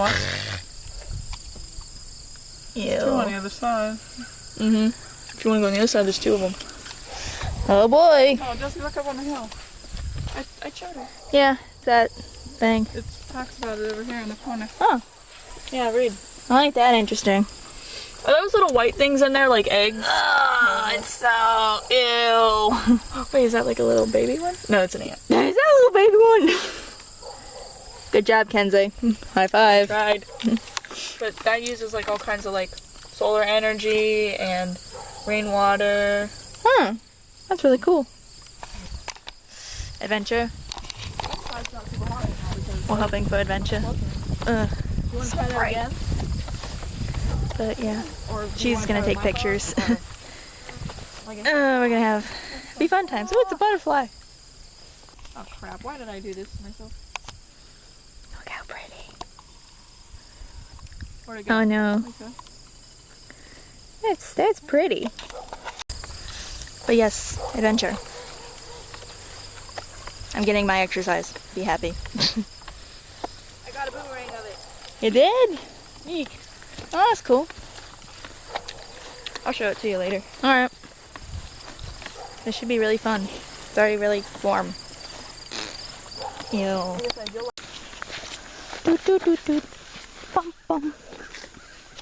walk. Ew. Two on the other side. Mm-hmm. If you want to go on the other side, there's two of them. Oh boy. Oh, just look up on the hill. I showed it. Yeah, it's that thing. It talks about it over here in the corner. Oh. Yeah, read. I like that. Interesting. Are those little white things in there like eggs? Oh, it's so ew. Wait, is that like a little baby one? No, it's an ant. Is that a little baby one? Good job, Kenzie. High five. Tried. But that uses like all kinds of like solar energy and rainwater. Hmm. That's really cool. Adventure. We're hoping for adventure. You want to try that again? But yeah, Or she's gonna take pictures. We're gonna have be fun times. Oh, it's a butterfly. Oh crap! Why did I do this to myself? Look how pretty. Where'd it go? Oh no. Okay. That's pretty. But yes, adventure. I'm getting my exercise. Be happy. I got a boomerang of it. You did? Eek. Oh, that's cool. I'll show it to you later. Alright. This should be really fun. It's already really warm. Ew. Doot doot doot doot. Bum bum.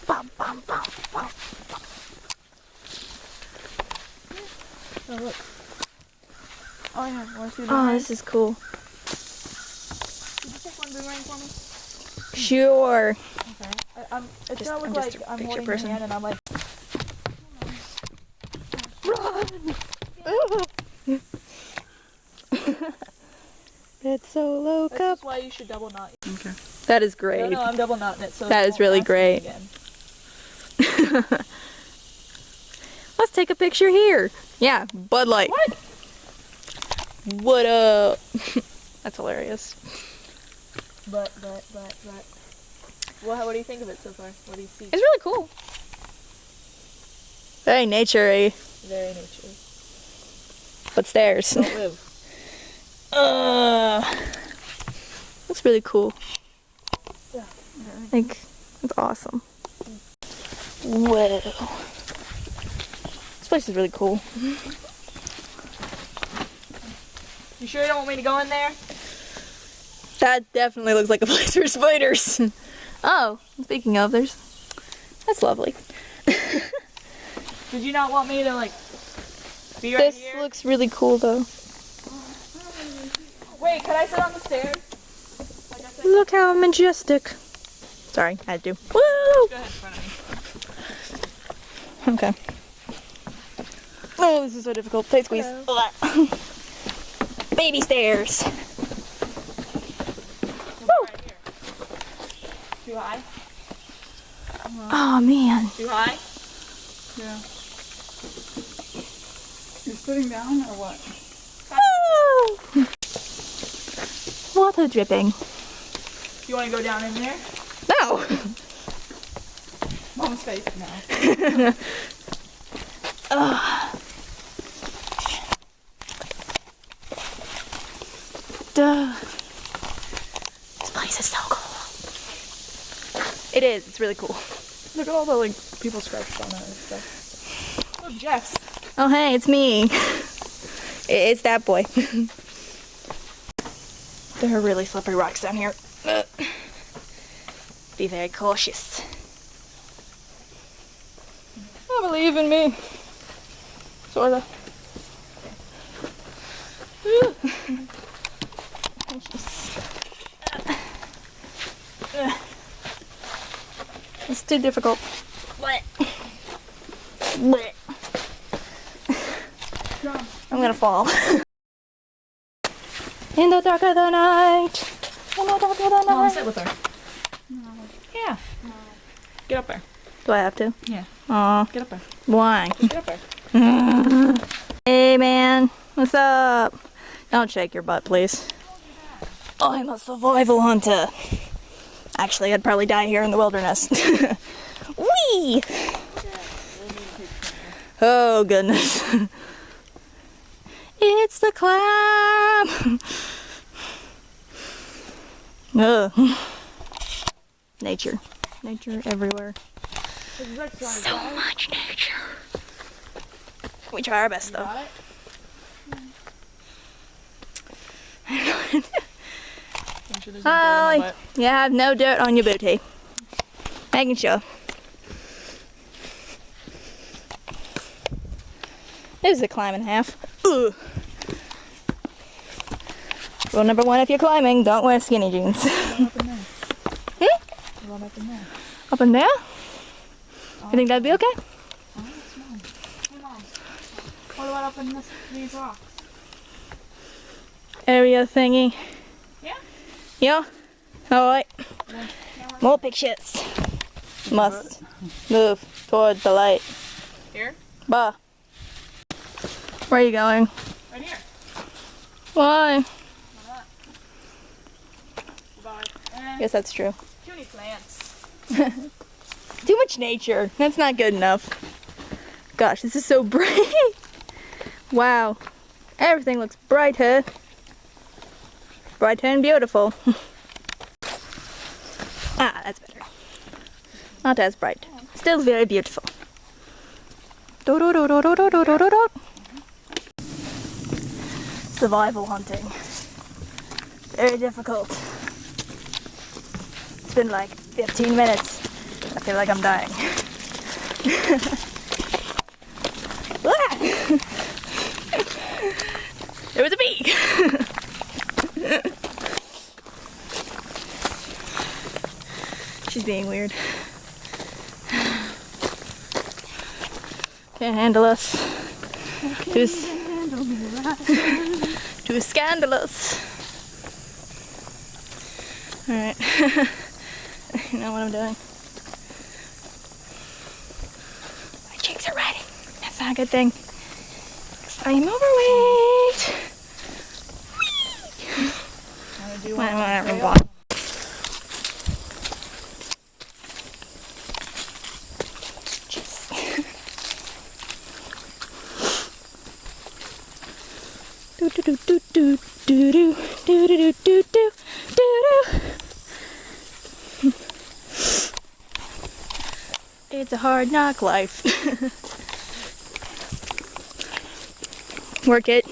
Bum bum bum bum. Oh look. Oh yeah, want to see the Oh, boomerang? this is cool. Did you take one boomerang for me? Sure. Okay. It's Just- gonna I'm look just like a I'm picture holding person. your hand and I'm like, Run! It's so low this cup. is why you should double knot. Okay. That is great. No, I'm double knotting it. So That it is won't really ask me great. again. Let's take a picture here. Yeah, Bud Light. What? What up? That's hilarious. But. Well, what do you think of it so far? What do you see? It's really cool. Very nature-y. Very nature. But stairs. Don't live. Looks really cool. Yeah. Like, it's awesome. Whoa. This place is really cool. You sure you don't want me to go in there? That definitely looks like a place for spiders. Oh, speaking of, that's lovely. Did you not want me to like be right This here? looks really cool though. Wait, could I sit on the stairs? Like I said, Look how majestic. Sorry, I had to. Woo! go ahead in front of me. Okay. Oh, this is so difficult. Tight squeeze. Baby stairs. We'll be right here. Too high? Oh man. Too high? Yeah. You're sitting down or what? Woo! Water dripping. You want to go down in there? No. Mom's face now. Duh. This place is so cool. It is. It's really cool. Look at all the like people scratched on it and stuff. Oh, Jess. Oh hey, it's me. It's that boy. There are really slippery rocks down here. Be very cautious. I believe in me. Sorta. It's too difficult. What? I'm gonna fall. In the dark of the night. In the dark of the Mom, night. sit with her. No. Yeah. No. Get up there. Do I have to? Yeah. Aw. Get up there. Why? Just get up there. Hey man, what's up? Don't shake your butt, please. I'm a survival hunter. Actually, I'd probably die here in the wilderness. Whee! Oh goodness. It's the climb. Ugh. nature. Nature everywhere. So much nature. We try our best though. Oh, you have no dirt on your booty. Making sure. This is a climbing half. Ugh. Rule number 1 if you're climbing, don't wear skinny jeans. Up in there. Hmm? Up in there. Up in there? You think that'd be okay? Oh, that's mine. Hey, Mom. What about up in these rocks? Area thingy. Yeah? Yeah? Alright. Yeah. More pictures. Must move toward the light. Here? Bah. Where are you going? Right here. Why? Why not? Bye. Guess that's true. Too many plants. Too much nature. That's not good enough. Gosh, this is so bright. Wow. Everything looks brighter. Brighter and beautiful. Ah, that's better. Not as bright. Still very beautiful. Survival hunting. Very difficult. It's been like 15 minutes. I feel like I'm dying. There was a bee! She's being weird. Can't handle us. Too scandalous. Alright. You know what I'm doing? My cheeks are red. That's not a good thing. 'Cause I am overweight. Whatever. It's a hard knock life. Work it,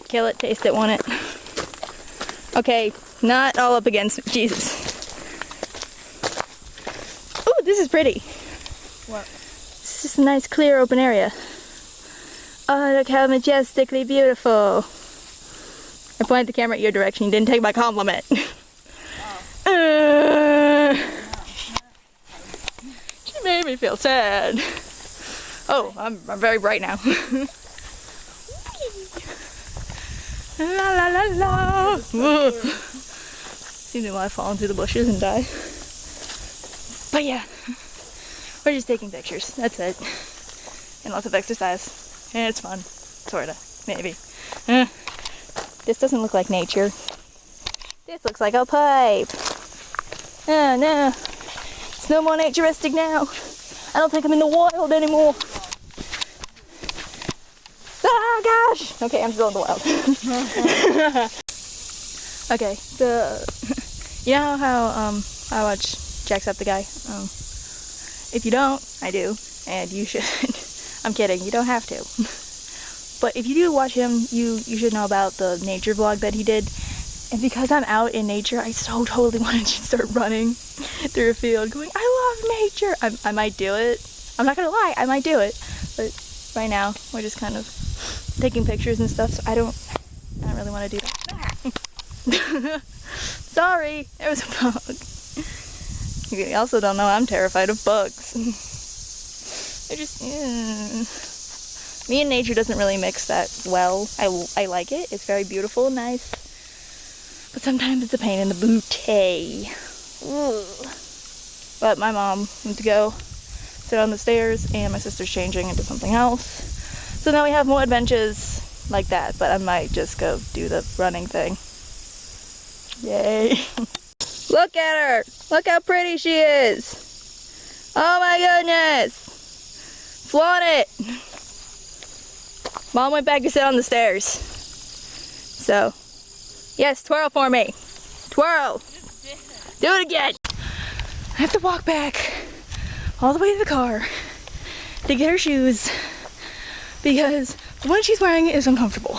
kill it, taste it, want it. Okay, not all up against Jesus. Ooh, this is pretty. What? It's just a nice clear open area. Oh, look how majestically beautiful. I pointed the camera at your direction. You didn't take my compliment. Oh. She made me feel sad. Oh, I'm very bright now. La la la la. See me while I fall into the bushes and die. But yeah, we're just taking pictures. That's it. And lots of exercise. And it's fun. Sorta. Maybe. This doesn't look like nature. This looks like a pipe. Oh no. It's no more naturistic now. I don't think I'm in the wild anymore. Ah gosh! Okay, I'm still in the wild. Okay, so you know how I watch Jacksepticeye? If you don't, I do, and you should. I'm kidding, you don't have to. But if you do watch him, you should know about the nature vlog that he did. And because I'm out in nature, I so totally wanted to start running through a field going, I love nature! I might do it. I'm not gonna lie, I might do it. But right now, we're just kind of taking pictures and stuff, so I don't really want to do that. Sorry, there was a bug. You also don't know I'm terrified of bugs. They're just, me and nature doesn't really mix that well. I like it. It's very beautiful and nice. But sometimes it's a pain in the booty. But my mom went to go sit on the stairs, and my sister's changing into something else. So now we have more adventures like that, but I might just go do the running thing. Yay. Look at her! Look how pretty she is! Oh my goodness! Flaunt it! Mom went back to sit on the stairs. So, yes, twirl for me. Twirl! Do it again! I have to walk back all the way to the car to get her shoes because the one she's wearing is uncomfortable.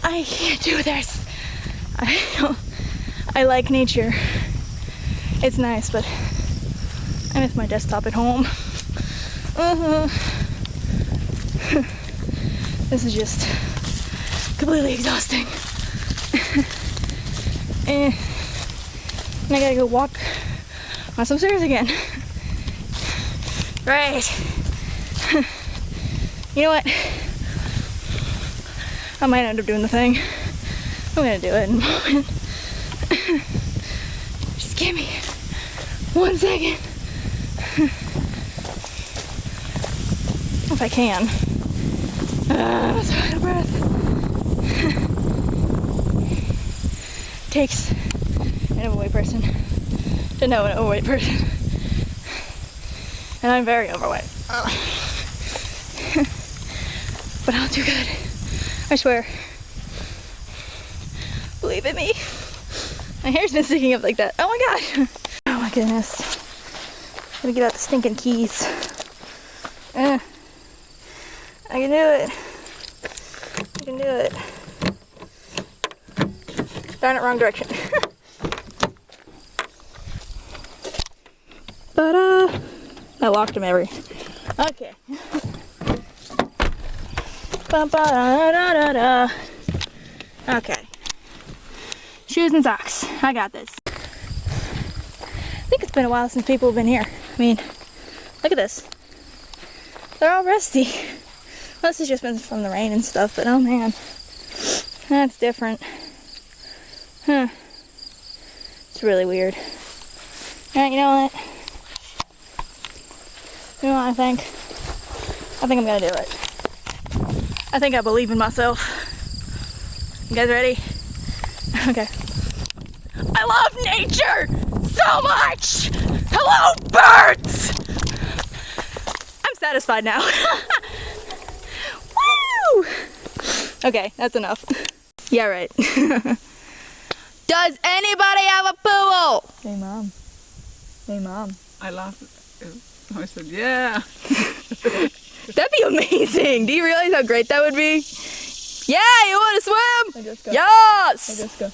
I can't do this. I like nature. It's nice, but I miss my desktop at home. This is just completely exhausting. And I gotta go walk on some stairs again. Right. You know what? I might end up doing the thing. I'm gonna do it in a moment. Just give me 1 second. If I can. I'm so out of breath. Takes an overweight person to know an overweight person. And I'm very overweight. But I'll do good. I swear. Believe in me. My hair's been sticking up like that. Oh my god. Oh my goodness. Gotta get out the stinking keys. I can do it. I can do it. Darn it, wrong direction. But I locked him every. Okay. Ba-ba-da-da-da-da. Okay. Shoes and socks. I got this. I think it's been a while since people have been here. I mean, look at this. They're all rusty. Well, this has just been from the rain and stuff, but oh man. That's different. Huh. It's really weird. Alright, you know what? You know what I think? I think I'm gonna do it. I think I believe in myself. You guys ready? Okay. I love nature so much! Hello, birds! I'm satisfied now. Woo! Okay, that's enough. Yeah, right. Does anybody have a pool? Hey, Mom. Hey, Mom. I laughed. I said, yeah. That'd be amazing. Do you realize how great that would be? Yeah, you want to swim? I just go. Yes! I just go.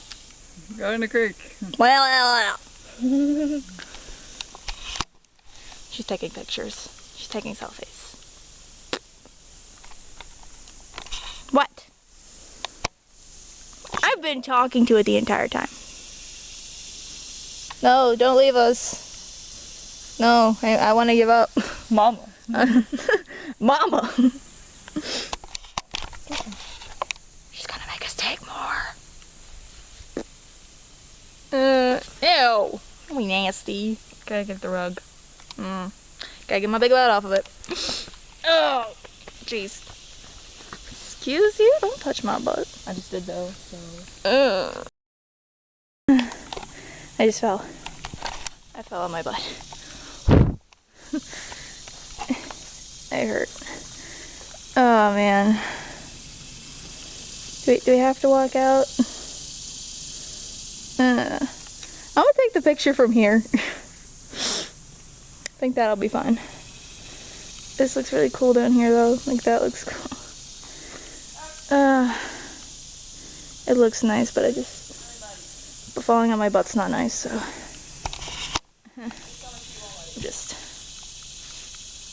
Go in the creek. Well. She's taking pictures. She's taking selfies. What? I've been talking to it the entire time. No, don't leave us. No, I want to give up. Mama. Mama. She's gonna make us take more. Ew. We nasty. Gotta get the rug. Gotta get my big butt off of it. Oh, jeez. Excuse you? Don't touch my butt. I just did though, so. I just fell. I fell on my butt. I hurt. Oh man. Do we have to walk out? I'm gonna take the picture from here. I think that'll be fine. This looks really cool down here though. Like that looks cool. It looks nice, but but falling on my butt's not nice, so.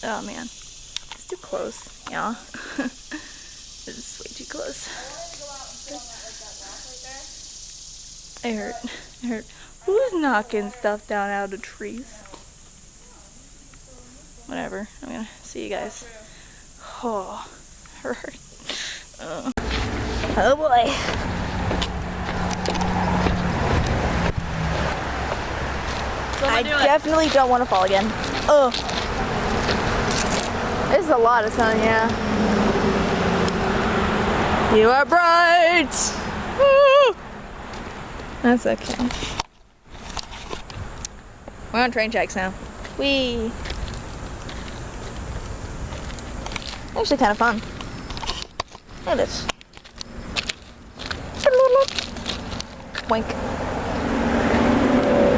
Oh man. It's too close. Yeah. This is way too close. I hurt. Who's knocking stuff down out of trees? Whatever. I'm gonna see you guys. Oh, hurt. Oh boy. I definitely don't want to fall again. Oh. This is a lot of sun, yeah. You are bright! Woo! That's okay. We're on train tracks now. Whee! Actually kind of fun. Look at this. Wink.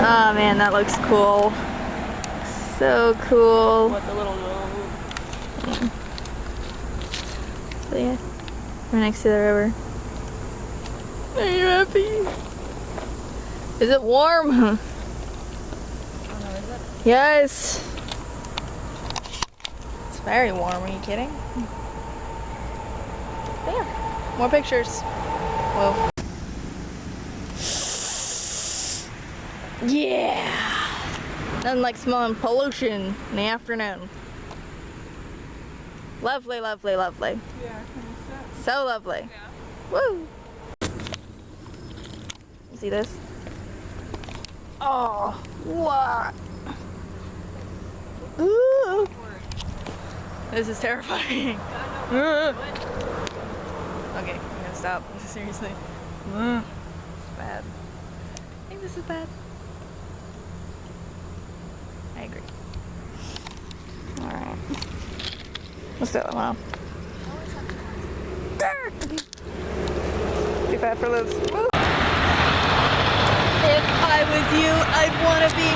Oh man, that looks cool. So cool. What the little So yeah, we're next to the river. Are you happy? Is it warm? Oh, no, is it? Yes. It's very warm. Are you kidding? There. More pictures. Whoa. Yeah. Nothing like smelling pollution in the afternoon. Lovely, lovely, lovely. Yeah, So lovely. Woo. See this? Oh, what? Ooh. This is terrifying. Okay, I'm gonna stop. Seriously. It's bad. I think this is bad. I agree. Alright. Let's do it. Wow. Too fat for Liz. Woo. If I was you, I'd want to be